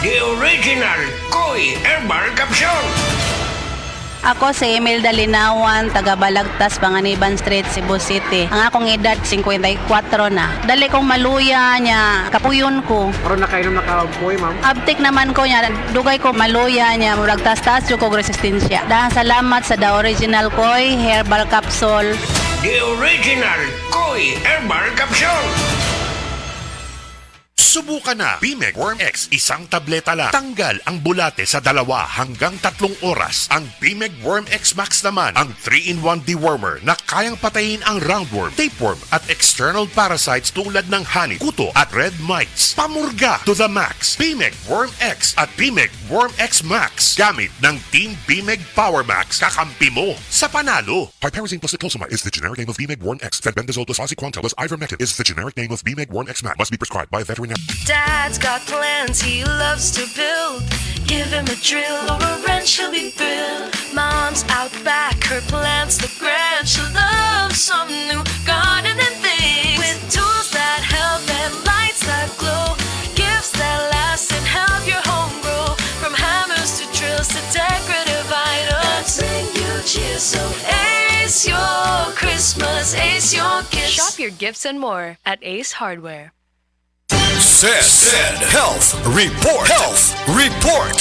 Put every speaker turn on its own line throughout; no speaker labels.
The original Koy Herbal Capsule.
Ako si Imelda Linawan, taga Balagtas, Panganiban Street, Cebu City. Ang akong edad 54 na. Dali kong maluya niya, kapuyon ko.
Karon nakainom na kapoy, ma'am.
Abtik naman ko niya, dugay ko maluya niya, murag tas-tas yung kong resistensya. Dahil salamat sa The Original Koy Herbal Capsule.
The original Koy Herbal Capsule.
Subukan na Bimeg Worm X, isang tableta lang. Tanggal ang bulate sa 2 hanggang 3 oras. Ang Bimeg Worm X Max naman, ang 3-in-1 dewormer na kayang patayin ang roundworm, tapeworm at external parasites tulad ng honey, kuto at red mites. Pamurga to the max. Bimeg Worm X at Bimeg Worm X Max. Gamit ng Team Bimeg Power Max, kakampi mo sa panalo.
Piperazine plus niclosamide is the generic name of Bimeg Worm X. Fenbendazole plus oxyquantel plus ivermectin is the generic name of Bimeg Worm X Max. Must be prescribed by a veterinarian.
Dad's got plans he loves to build. Give him a drill or a wrench, he'll be thrilled. Mom's out back, her plants look grand. She loves some new gardening things with tools that help and lights that glow, gifts that last and help your home grow. From hammers to drills to decorative items, bring you cheer. So Ace your Christmas, Ace your gifts.
Shop your gifts and more at Ace Hardware.
Said Health Report. Health Report.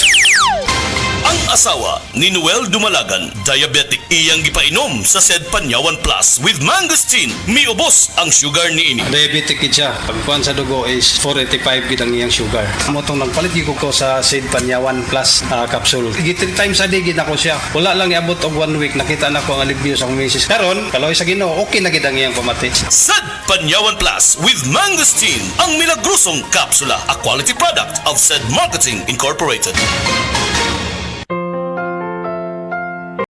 Ang asawa ni Noel Dumalagan, diabetic, iyang gipainom sa Sed Panyawan Plus with mangosteen. Miubos ang sugar ni ini.
Diabetic kid siya. Pagkuhan sa dugo is 485 gid ang iyang sugar. Motong nagpalit gid ko sa Sed Panyawan Plus capsule. 3 times a day gid ako siya. Wala lang iabot og 1 week nakita na ko ang alibyo sa akong misis. Karon, kaloy sa Ginoo, okay na gid ang iyang pamati.
Sed Panyawan Plus with mangosteen, ang milagrosong kapsula, a quality product of Sed Marketing Incorporated.